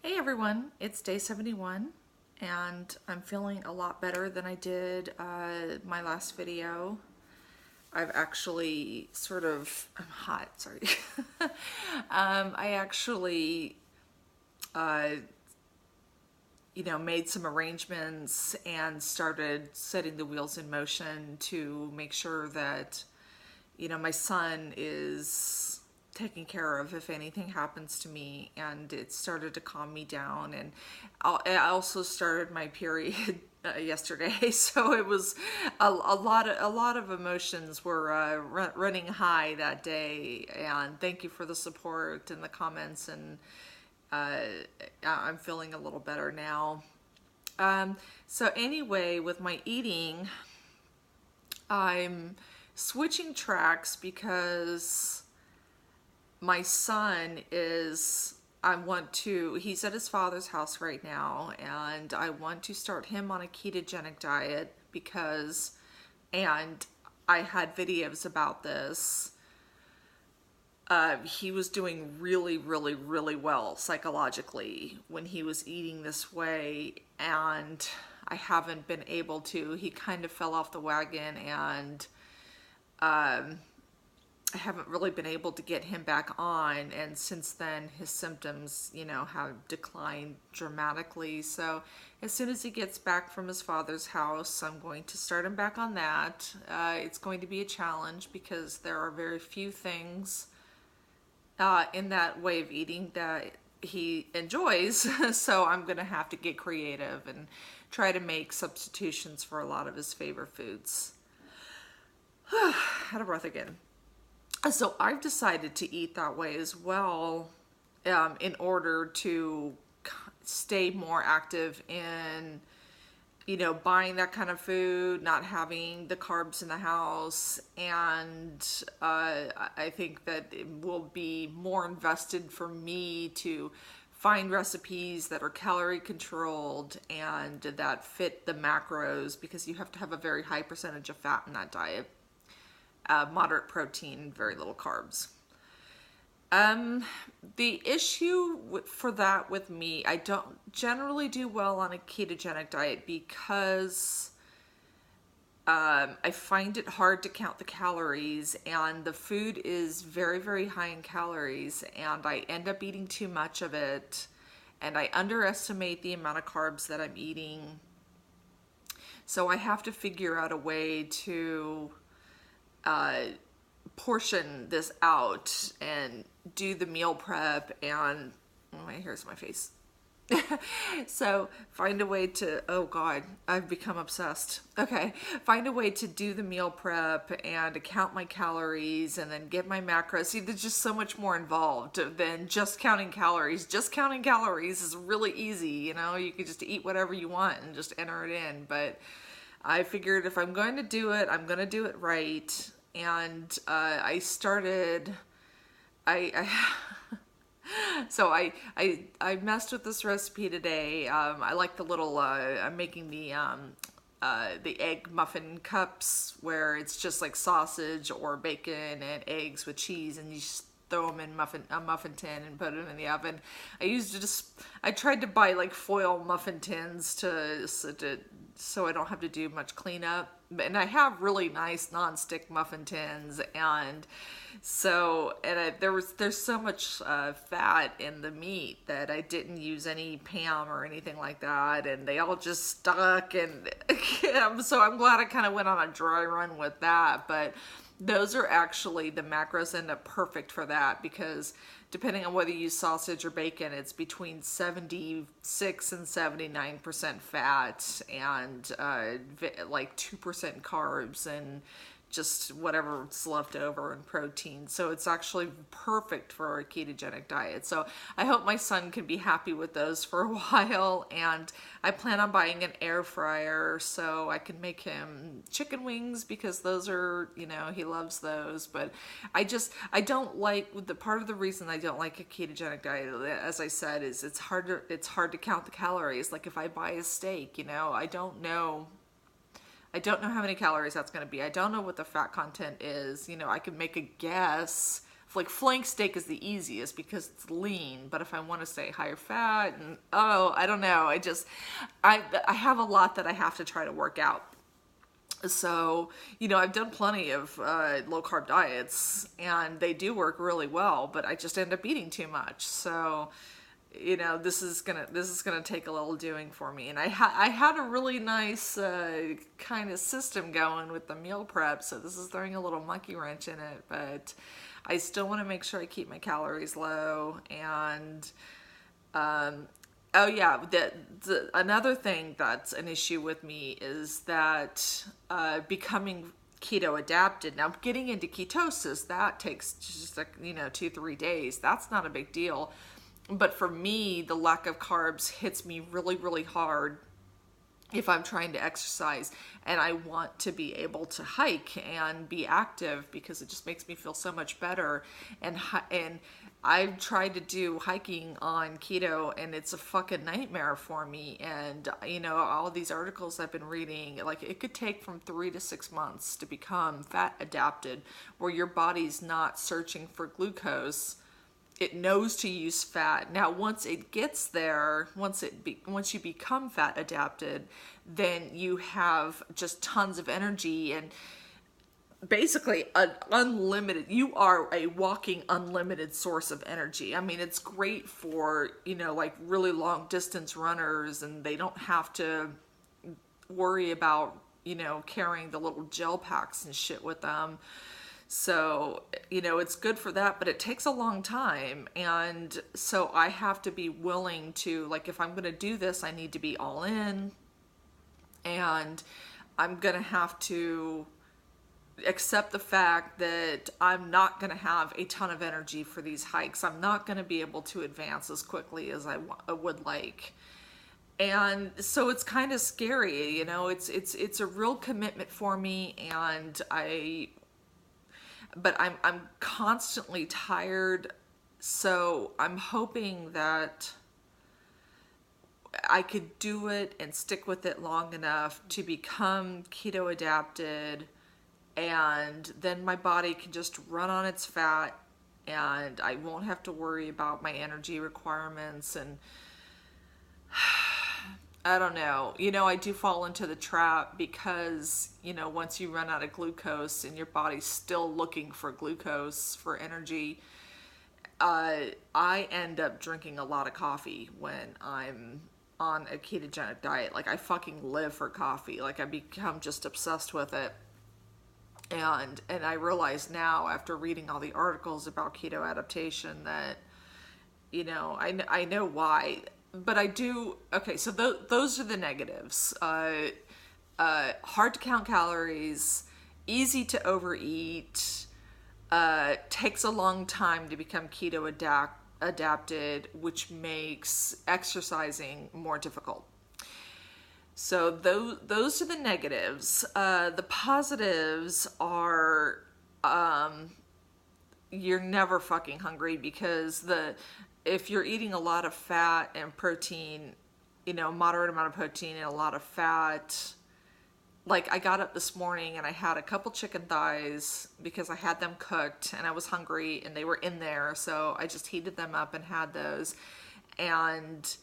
Hey everyone, it's day 71 and I'm feeling a lot better than I did my last video. I've actually I'm hot, sorry. I actually, uh, made some arrangements and started setting the wheels in motion to make sure that, my son is taken care of if anything happens to me, and it started to calm me down. And I also started my period yesterday, so it was a lot of emotions were running high that day. And thank you for the support and the comments, and uh, I'm feeling a little better now. So anyway, with my eating, I'm switching tracks because my son is, he's at his father's house right now, and I want to start him on a ketogenic diet because, and I had videos about this. He was doing really, really, really well psychologically when he was eating this way, and I haven't been able to. He kind of fell off the wagon, and I haven't really been able to get him back on. And since then, his symptoms, have declined dramatically. So as soon as he gets back from his father's house, I'm going to start him back on that. It's going to be a challenge because there are very few things in that way of eating that he enjoys. So I'm going to have to get creative and try to make substitutions for a lot of his favorite foods. Out of breath again. So I've decided to eat that way as well, in order to stay more active in, buying that kind of food, not having the carbs in the house. And I think that it will be more invested for me to find recipes that are calorie controlled and that fit the macros, because you have to have a very high percentage of fat in that diet, moderate protein, very little carbs. The issue for that with me, I don't generally do well on a ketogenic diet because I find it hard to count the calories, and the food is very, very high in calories, and I end up eating too much of it, and I underestimate the amount of carbs that I'm eating. So I have to figure out a way to portion this out and do the meal prep. And oh, here's my face. So find a way to, oh God, I've become obsessed. Okay, find a way to do the meal prep and to count my calories and then get my macros. See, there's just so much more involved than just counting calories. Just counting calories is really easy, you can just eat whatever you want and just enter it in. But I figured if I'm going to do it, I'm going to do it right. And I started, I so I messed with this recipe today. I like the little, I'm making the egg muffin cups where it's just like sausage or bacon and eggs with cheese, and you just throw them in a muffin tin and put them in the oven. I tried to buy like foil muffin tins so I don't have to do much cleanup. And I have really nice non-stick muffin tins, and there's so much fat in the meat that I didn't use any Pam or anything like that, and they all just stuck. And so I'm glad I kind of went on a dry run with that. But those are actually, the macros end up perfect for that, because depending on whether you use sausage or bacon, it's between 76 and 79% fat, and like 2% carbs, and just whatever's left over in protein. So it's actually perfect for a ketogenic diet. So I hope my son can be happy with those for a while. And I plan on buying an air fryer so I can make him chicken wings, because those are, he loves those. But I don't like, the part of the reason I don't like a ketogenic diet, as I said, is it's hard to count the calories. Like if I buy a steak, I don't know how many calories that's going to be. I don't know what the fat content is. I can make a guess, like flank steak is the easiest because it's lean, but if I want to say higher fat and I don't know, I have a lot that I have to try to work out. So, I've done plenty of low carb diets and they do work really well, but I just end up eating too much. So, this is gonna take a little doing for me. And I had a really nice kind of system going with the meal prep, so this is throwing a little monkey wrench in it. But I still want to make sure I keep my calories low. And oh yeah, another thing that's an issue with me is that becoming keto adapted. Now, getting into ketosis, that takes just 2-3 days. That's not a big deal. But for me, the lack of carbs hits me really, really hard if I'm trying to exercise and I want to be able to hike and be active, because it just makes me feel so much better. And I've tried to do hiking on keto and it's a fucking nightmare for me. And all these articles I've been reading, like it could take from 3 to 6 months to become fat adapted, where your body's not searching for glucose. It knows to use fat. Now, once it gets there, once you become fat adapted, then you have just tons of energy and basically you are a walking unlimited source of energy. I mean, it's great for, like really long distance runners, and they don't have to worry about, carrying the little gel packs and shit with them. So, it's good for that, but it takes a long time. And so I have to be willing to, like, if I'm going to do this, I need to be all in. And I'm going to have to accept the fact that I'm not going to have a ton of energy for these hikes. I'm not going to be able to advance as quickly as I would like. And so it's kind of scary, it's a real commitment for me. And but I'm constantly tired, so I'm hoping that I could do it and stick with it long enough to become keto adapted, and then my body can just run on its fat and I won't have to worry about my energy requirements. And I don't know. I do fall into the trap because, once you run out of glucose and your body's still looking for glucose for energy, I end up drinking a lot of coffee when I'm on a ketogenic diet. Like, I fucking live for coffee. Like, I become just obsessed with it. And I realize now, after reading all the articles about keto adaptation, that, I know why. But I do, okay, so those are the negatives. Hard to count calories, easy to overeat, takes a long time to become keto adapted, which makes exercising more difficult. So those are the negatives. The positives are you're never fucking hungry, because if you're eating a lot of fat and protein, moderate amount of protein and a lot of fat, like I got up this morning and I had a couple chicken thighs because I had them cooked and I was hungry and they were in there. So I just heated them up and had those. And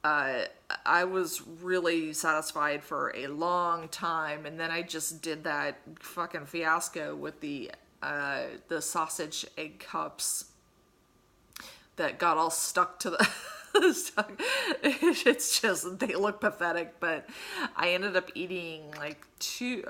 I was really satisfied for a long time. And then I just did that fucking fiasco with the sausage egg cups that got all stuck to the it's just, they look pathetic. But I ended up eating like 3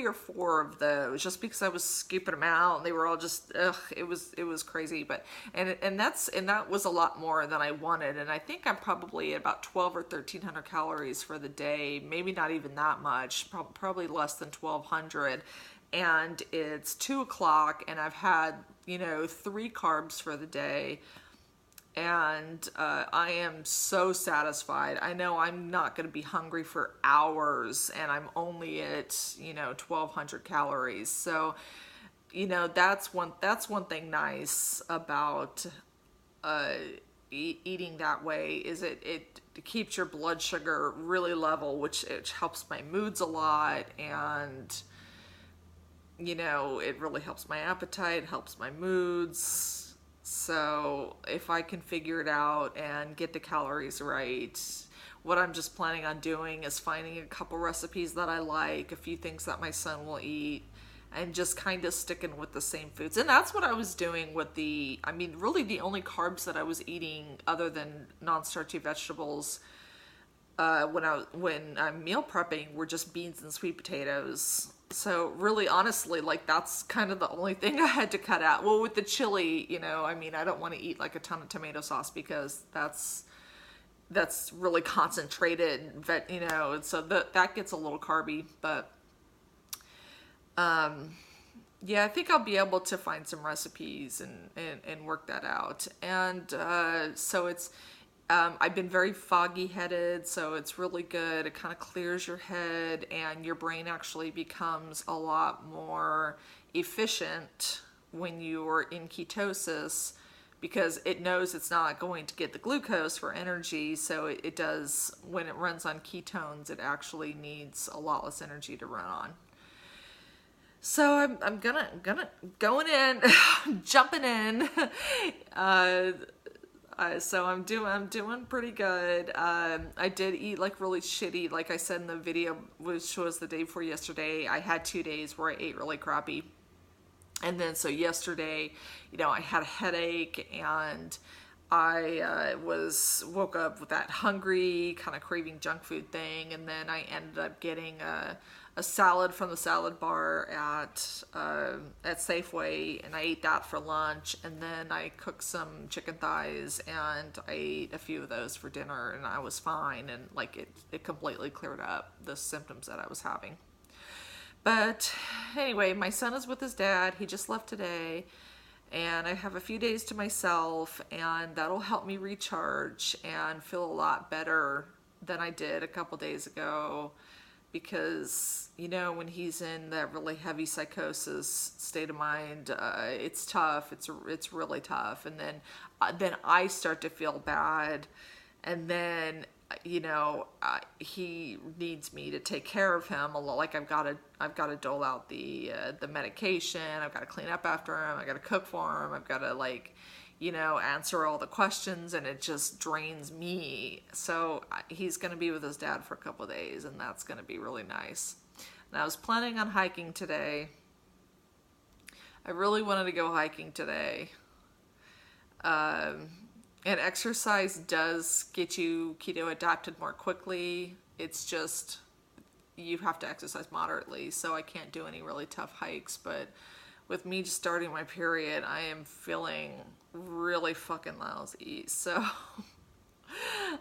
or 4 of those just because I was scooping them out and they were all just it was crazy. But and that was a lot more than I wanted. And I think I'm probably at about 12 or 1300 calories for the day, maybe not even that much, probably less than 1200. And it's 2:00 and I've had 3 carbs for the day, and I am so satisfied. I know I'm not going to be hungry for hours, and I'm only at 1200 calories. So that's one thing nice about eating that way, is it keeps your blood sugar really level, which it helps my moods a lot. And it really helps my appetite, helps my moods. So if I can figure it out and get the calories right, what I'm just planning on doing is finding a couple recipes that I like, a few things that my son will eat, and just kind of sticking with the same foods. And that's what I was doing with really the only carbs that I was eating other than non-starchy vegetables when I'm meal prepping were just beans and sweet potatoes. So really, honestly, like that's kind of the only thing I had to cut out. Well, with the chili, I don't want to eat like a ton of tomato sauce because that's really concentrated, so that gets a little carby. But yeah, I think I'll be able to find some recipes and work that out. And so it's I've been very foggy headed, so it's really good. It kind of clears your head and your brain actually becomes a lot more efficient when you're in ketosis because it knows it's not going to get the glucose for energy. So it does, when it runs on ketones, it actually needs a lot less energy to run on. So I'm going in, jumping in. So I'm doing pretty good. I did eat like really shitty, like I said in the video, which was the day before yesterday. I had 2 days where I ate really crappy. And then so yesterday, I had a headache and I woke up with that hungry, kind of craving junk food thing. And then I ended up getting a salad from the salad bar at Safeway, and I ate that for lunch. And then I cooked some chicken thighs and I ate a few of those for dinner, and I was fine. And like it completely cleared up the symptoms that I was having. But anyway, my son is with his dad. He just left today. And I have a few days to myself, and that'll help me recharge and feel a lot better than I did a couple days ago. Because, when he's in that really heavy psychosis state of mind, it's tough. It's really tough. And then I start to feel bad. And then he needs me to take care of him a lot. Like I've got to dole out the medication. I've got to clean up after him. I got to cook for him. I've got to answer all the questions, and it just drains me. So he's going to be with his dad for a couple of days, and that's going to be really nice. And I was planning on hiking today. I really wanted to go hiking today. And exercise does get you keto adapted more quickly. It's just, you have to exercise moderately, so I can't do any really tough hikes. But with me just starting my period, I am feeling really fucking lousy. So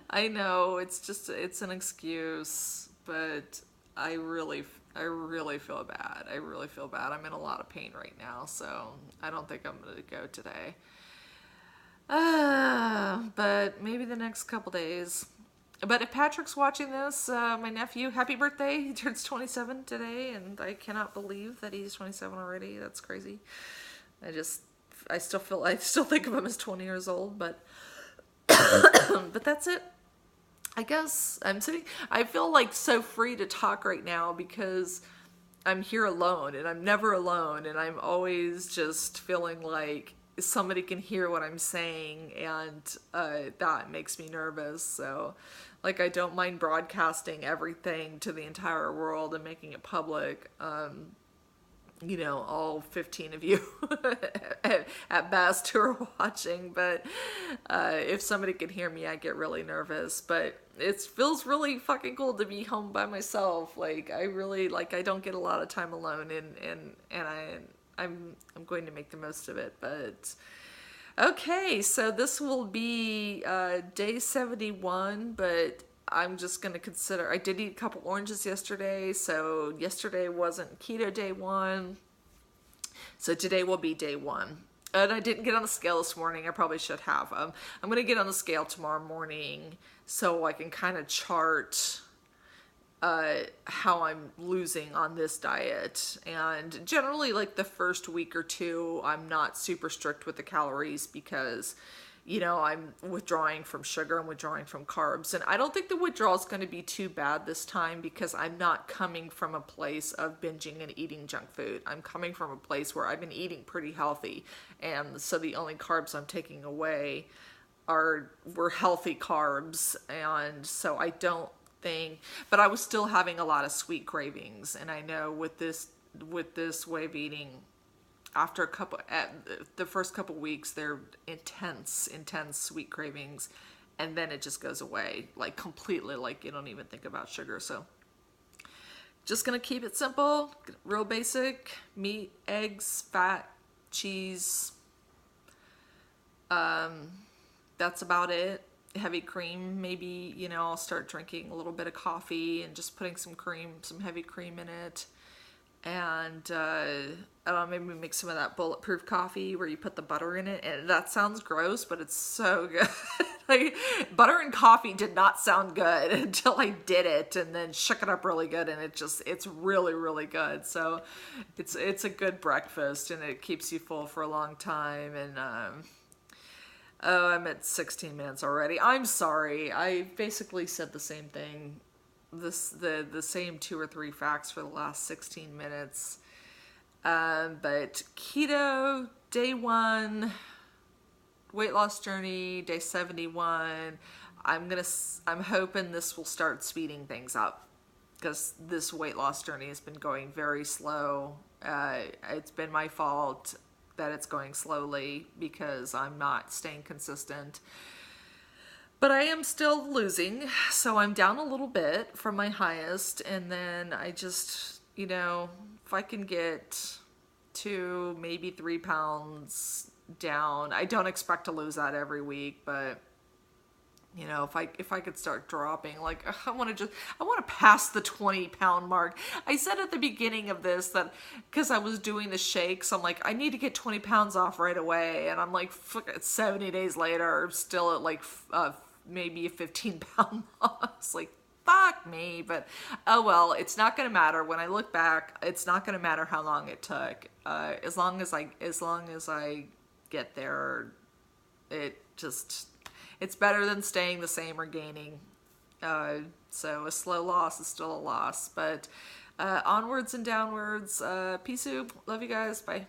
I know it's an excuse, but I really feel bad. I really feel bad. I'm in a lot of pain right now, so I don't think I'm going to go today. But maybe the next couple days. But if Patrick's watching this, my nephew, happy birthday. He turns 27 today, and I cannot believe that he's 27 already. That's crazy. I still think of him as 20 years old, but but that's it. I guess I feel like so free to talk right now because I'm here alone, and I'm never alone, and I'm always just feeling like somebody can hear what I'm saying, and that makes me nervous. So like I don't mind broadcasting everything to the entire world and making it public. All 15 of you at best who are watching, but if somebody can hear me, I get really nervous. But it feels really fucking cool to be home by myself. Like I don't get a lot of time alone, and I'm going to make the most of it. But okay, so this will be day 71, but I'm just going to consider, I did eat a couple oranges yesterday, so yesterday wasn't keto day 1, so today will be day 1. And I didn't get on the scale this morning. I probably should have. I'm going to get on the scale tomorrow morning so I can kind of chart how I'm losing on this diet. And generally, like the first week or two, I'm not super strict with the calories because, I'm withdrawing from sugar, I'm withdrawing from carbs. And I don't think the withdrawal is going to be too bad this time because I'm not coming from a place of binging and eating junk food. I'm coming from a place where I've been eating pretty healthy. And so the only carbs I'm taking away were healthy carbs. And so I don't think, but I was still having a lot of sweet cravings. And I know with this way of eating, after the first couple weeks, they're intense sweet cravings, and then it just goes away, like completely, like you don't even think about sugar. So just gonna keep it simple, real basic: meat, eggs, fat, cheese. That's about it. Heavy cream, maybe, I'll start drinking a little bit of coffee and just putting some heavy cream in it. And I don't know, maybe make some of that bulletproof coffee where you put the butter in it. And that sounds gross, but it's so good. Like, butter and coffee did not sound good until I did it and then shook it up really good. And it's really, really good. So it's a good breakfast and it keeps you full for a long time. And, oh, I'm at 16 minutes already. I'm sorry. I basically said the same thing. The same 2 or 3 facts for the last 16 minutes. But keto, day 1, weight loss journey, day 71. I'm hoping this will start speeding things up because this weight loss journey has been going very slow. It's been my fault that it's going slowly because I'm not staying consistent. But I am still losing, so I'm down a little bit from my highest, and then I just, if I can get 2, maybe 3 pounds down, I don't expect to lose that every week, but, if I could start dropping, like, I want to pass the 20-pound mark. I said at the beginning of this that, because I was doing the shakes, I'm like, I need to get 20 pounds off right away, and I'm like, 70 days later, I'm still at, like, maybe a 15-pound loss. Like, fuck me. But oh well, it's not gonna matter when I look back. It's not gonna matter how long it took. As long as I get there, it's better than staying the same or gaining. So a slow loss is still a loss. But onwards and downwards. Peace out. Love you guys. Bye.